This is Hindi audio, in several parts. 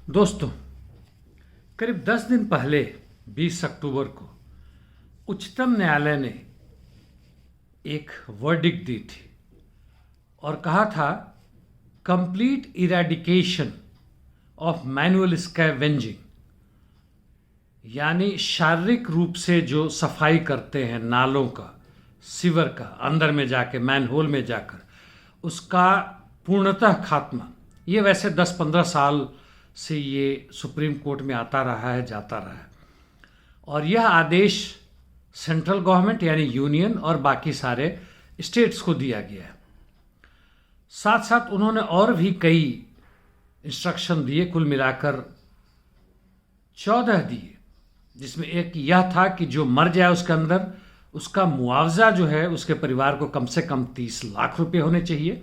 दोस्तों, करीब 10 दिन पहले 20 अक्टूबर को उच्चतम न्यायालय ने एक वर्डिक्ट दी थी और कहा था complete eradication of manual scavenging, यानी शारीरिक रूप से जो सफाई करते हैं नालों का, सीवर का, अंदर में जाके मैनहोल में जाकर उसका पूर्णतः खात्मा। ये वैसे 10-15 साल से ये सुप्रीम कोर्ट में आता रहा है, जाता रहा है, और यह आदेश सेंट्रल गवर्नमेंट यानी यूनियन और बाकी सारे स्टेट्स को दिया गया है। साथ साथ उन्होंने और भी कई इंस्ट्रक्शन दिए, कुल मिलाकर 14 दिए, जिसमें एक यह था कि जो मर जाए उसके अंदर उसका मुआवजा जो है उसके परिवार को कम से कम 30 लाख रुपए होने चाहिए।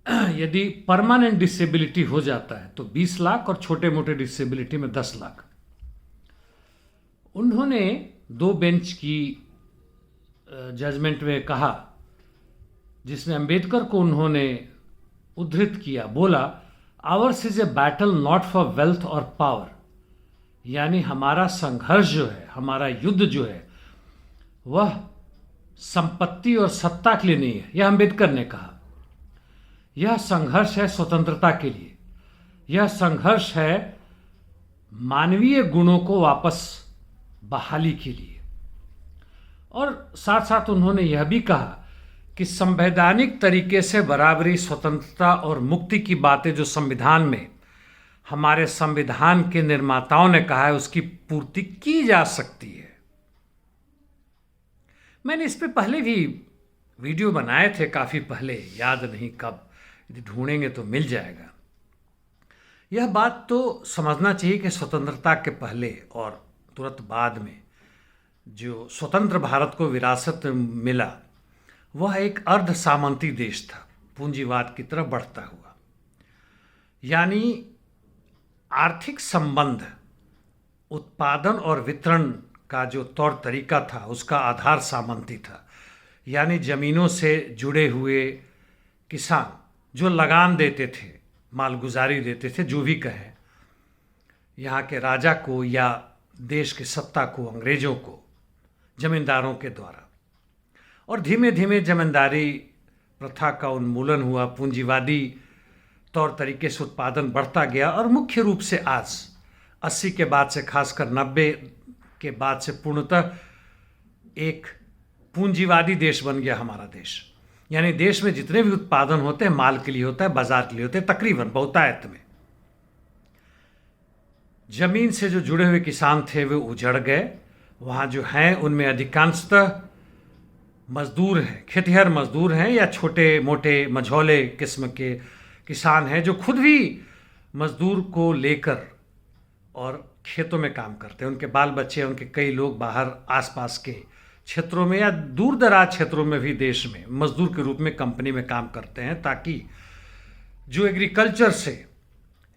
यदि परमानेंट डिसेबिलिटी हो जाता है तो 20 लाख और छोटे मोटे डिसेबिलिटी में 10 लाख। उन्होंने 2 बेंच की जजमेंट में कहा, जिसमें अंबेडकर को उन्होंने उद्धृत किया, बोला hours is a battle not for wealth और पावर, यानी हमारा संघर्ष जो है, हमारा युद्ध जो है वह संपत्ति और सत्ता के लिए नहीं है। यह अंबेडकर ने कहा। यह संघर्ष है स्वतंत्रता के लिए, यह संघर्ष है मानवीय गुणों को वापस बहाली के लिए। और साथ साथ उन्होंने यह भी कहा कि संवैधानिक तरीके से बराबरी, स्वतंत्रता और मुक्ति की बातें जो संविधान में हमारे संविधान के निर्माताओं ने कहा है उसकी पूर्ति की जा सकती है। मैंने इस पे पहले भी वीडियो बनाए थे, काफ़ी पहले, याद नहीं कब, यदि ढूंढेंगे तो मिल जाएगा। यह बात तो समझना चाहिए कि स्वतंत्रता के पहले और तुरंत बाद में जो स्वतंत्र भारत को विरासत मिला वह एक अर्ध सामंती देश था, पूंजीवाद की तरफ बढ़ता हुआ। यानी आर्थिक संबंध, उत्पादन और वितरण का जो तौर तरीका था उसका आधार सामंती था, यानी जमीनों से जुड़े हुए किसान जो लगान देते थे, मालगुजारी देते थे, जो भी कहें, यहाँ के राजा को या देश की सत्ता को, अंग्रेजों को, जमींदारों के द्वारा। और धीमे धीमे जमींदारी प्रथा का उन्मूलन हुआ, पूंजीवादी तौर तरीके से उत्पादन बढ़ता गया और मुख्य रूप से आज 80 के बाद से, खासकर 90 के बाद से पूर्णतः एक पूंजीवादी देश बन गया हमारा देश। यानी देश में जितने भी उत्पादन होते हैं माल के लिए होता है, बाजार के लिए होते हैं, तकरीबन बहुतायत में। जमीन से जो जुड़े हुए किसान थे वे उजड़ गए। वहाँ जो हैं उनमें अधिकांशतः मजदूर हैं, खेतिहर मजदूर हैं या छोटे मोटे मझौले किस्म के किसान हैं जो खुद भी मजदूर को लेकर और खेतों में काम करते हैं। उनके बाल बच्चे, उनके कई लोग बाहर आसपास के क्षेत्रों में या दूर दराज क्षेत्रों में भी देश में मजदूर के रूप में कंपनी में काम करते हैं, ताकि जो एग्रीकल्चर से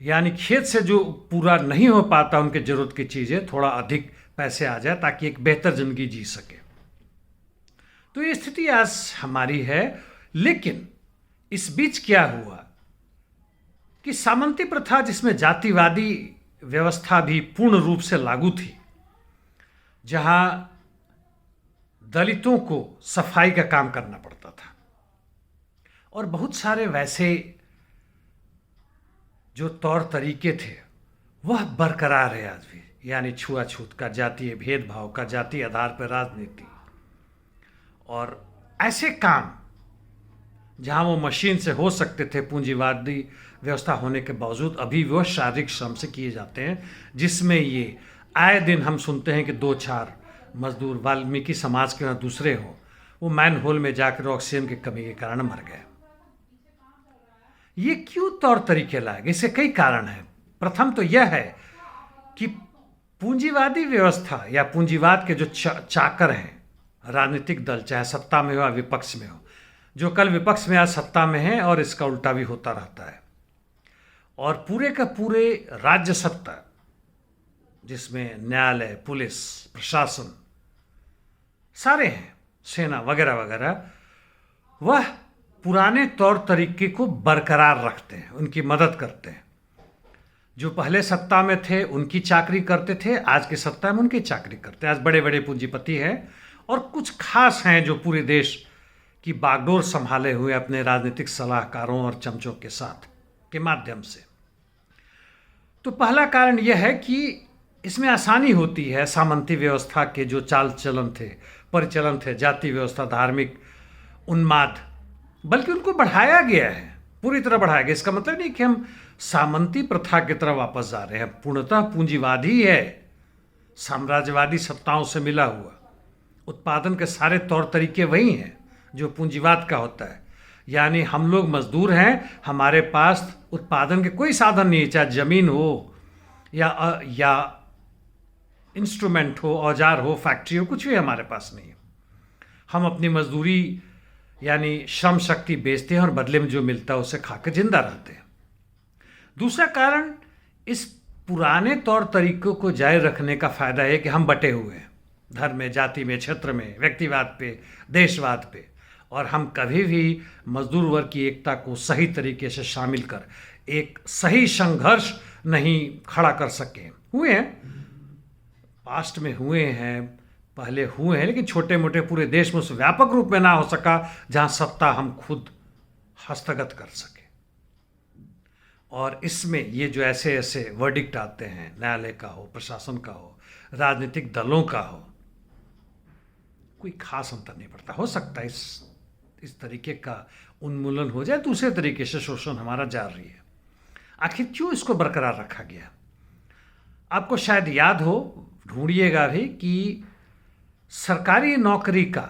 यानी खेत से जो पूरा नहीं हो पाता उनके ज़रूरत की चीज़ें, थोड़ा अधिक पैसे आ जाए ताकि एक बेहतर ज़िंदगी जी सके। तो ये स्थिति आज हमारी है। लेकिन इस बीच क्या हुआ कि सामंती प्रथा, जिसमें जातिवादी व्यवस्था भी पूर्ण रूप से लागू थी, जहां दलितों को सफाई का काम करना पड़ता था, और बहुत सारे वैसे जो तौर तरीके थे वह बरकरार है आज भी, यानी छुआछूत का, जातीय भेदभाव का, जातीय आधार पर राजनीति, और ऐसे काम जहां वो मशीन से हो सकते थे पूंजीवादी व्यवस्था होने के बावजूद, अभी वह शारीरिक श्रम से किए जाते हैं, जिसमें ये आए दिन हम सुनते हैं कि 2-4 मजदूर वाल्मीकि समाज के दूसरे हों, वो मैन होल में जाकर ऑक्सीजन की कमी के कारण मर गए। ये क्यों तौर तरीके लाए गए? इसके कई कारण हैं। प्रथम तो यह है कि पूंजीवादी व्यवस्था या पूंजीवाद के जो चाकर हैं, राजनीतिक दल, चाहे सत्ता में हो या विपक्ष में हो, जो कल विपक्ष में आज सत्ता में है, और इसका उल्टा भी होता रहता है, और पूरे का पूरे राज्य सत्ता, जिसमें न्यायालय, पुलिस, प्रशासन सारे हैं, सेना वगैरह वगैरह, वह पुराने तौर तरीके को बरकरार रखते हैं, उनकी मदद करते हैं। जो पहले सत्ता में थे उनकी चाकरी करते थे, आज की सत्ता में उनकी चाकरी करते हैं। आज बड़े बड़े पूंजीपति हैं और कुछ खास हैं जो पूरे देश की बागडोर संभाले हुए अपने राजनीतिक सलाहकारों और चमचों के साथ के माध्यम से। तो पहला कारण यह है कि इसमें आसानी होती है सामंती व्यवस्था के जो चाल चलन थे, परिचलन थे, जाति व्यवस्था, धार्मिक उन्माद, बल्कि उनको बढ़ाया गया है, पूरी तरह बढ़ाया गया। इसका मतलब नहीं कि हम सामंती प्रथा की तरफ वापस जा रहे हैं, पूर्णतः पूंजीवादी है, साम्राज्यवादी सत्ताओं से मिला हुआ। उत्पादन के सारे तौर तरीके वही हैं जो पूंजीवाद का होता है। यानी हम लोग मजदूर हैं, हमारे पास उत्पादन के कोई साधन नहीं है, चाहे जमीन हो या इंस्ट्रूमेंट हो, औजार हो, फैक्ट्री हो, कुछ भी हमारे पास नहीं है। हम अपनी मजदूरी यानी श्रम शक्ति बेचते हैं और बदले में जो मिलता है उसे खा के जिंदा रहते हैं। दूसरा कारण इस पुराने तौर तरीकों को जारी रखने का फायदा है कि हम बटे हुए हैं धर्म में, जाति में, क्षेत्र में, व्यक्तिवाद पे, देशवाद पे, और हम कभी भी मजदूर वर्ग की एकता को सही तरीके से शामिल कर एक सही संघर्ष नहीं खड़ा कर सके। हुए हैं, पास्ट में हुए हैं, पहले हुए हैं, लेकिन छोटे मोटे, पूरे देश में उस व्यापक रूप में ना हो सका जहां सत्ता हम खुद हस्तगत कर सके। और इसमें ये जो ऐसे ऐसे वर्डिक्ट आते हैं, न्यायालय का हो, प्रशासन का हो, राजनीतिक दलों का हो, कोई खास अंतर नहीं पड़ता। हो सकता है इस तरीके का उन्मूलन हो जाए, दूसरे तरीके से शोषण हमारा जारी है। आखिर क्यों इसको बरकरार रखा गया? आपको शायद याद हो, ढूंढिएगा भी, कि सरकारी नौकरी का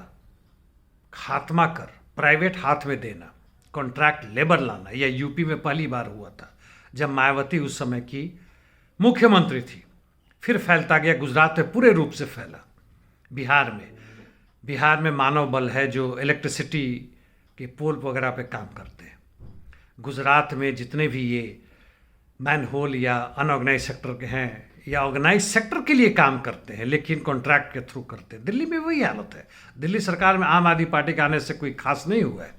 खात्मा कर प्राइवेट हाथ में देना, कॉन्ट्रैक्ट लेबर लाना, यह यूपी में पहली बार हुआ था जब मायावती उस समय की मुख्यमंत्री थी। फिर फैलता गया, गुजरात में पूरे रूप से फैला। बिहार में मानव बल है जो इलेक्ट्रिसिटी के पोल वगैरह पे काम करते हैं। गुजरात में जितने भी ये मैनहोल या अनऑर्गेनाइज सेक्टर के हैं या ऑर्गेनाइज सेक्टर के लिए काम करते हैं लेकिन कॉन्ट्रैक्ट के थ्रू करते हैं, दिल्ली में वही हालत है। दिल्ली सरकार में आम आदमी पार्टी के आने से कोई खास नहीं हुआ है,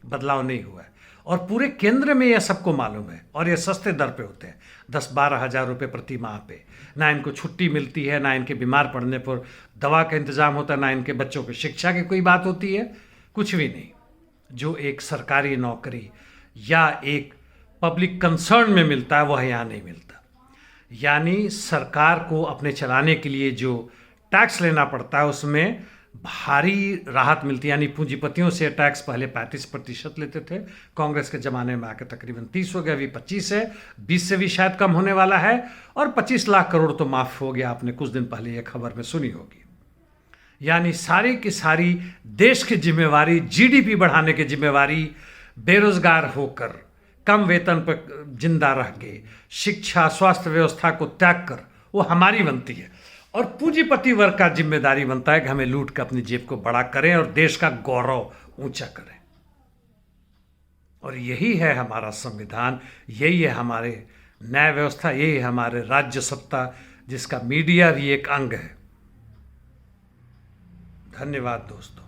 बदलाव नहीं हुआ है, और पूरे केंद्र में यह सबको मालूम है। और ये सस्ते दर पे होते हैं, 10-12 हज़ार रुपये प्रति माह पे। ना इनको छुट्टी मिलती है, ना इनके बीमार पड़ने पर दवा का इंतजाम होता है, ना इनके बच्चों की शिक्षा की कोई बात होती है, कुछ भी नहीं। जो एक सरकारी नौकरी या एक पब्लिक कंसर्न में मिलता है वह यहाँ नहीं मिलता। यानी सरकार को अपने चलाने के लिए जो टैक्स लेना पड़ता है उसमें भारी राहत मिलती है। यानी पूंजीपतियों से टैक्स पहले 35% लेते थे, कांग्रेस के ज़माने में आकर तकरीबन 30 हो गया, अभी 25 है, 20 से भी शायद कम होने वाला है, और 25 लाख करोड़ तो माफ़ हो गया। आपने कुछ दिन पहले ये खबर में सुनी होगी। यानी सारी की सारी देश की जिम्मेवारी, जीडीपी बढ़ाने की जिम्मेवारी, बेरोजगार होकर, कम वेतन पर जिंदा रह के, शिक्षा, स्वास्थ्य व्यवस्था को त्याग कर वो हमारी बनती है। और पूंजीपति वर्ग का जिम्मेदारी बनता है कि हमें लूट कर अपनी जेब को बड़ा करें और देश का गौरव ऊंचा करें। और यही है हमारा संविधान, यही है हमारे न्याय व्यवस्था, यही है हमारे राज्य सत्ता, जिसका मीडिया भी एक अंग है। धन्यवाद दोस्तों।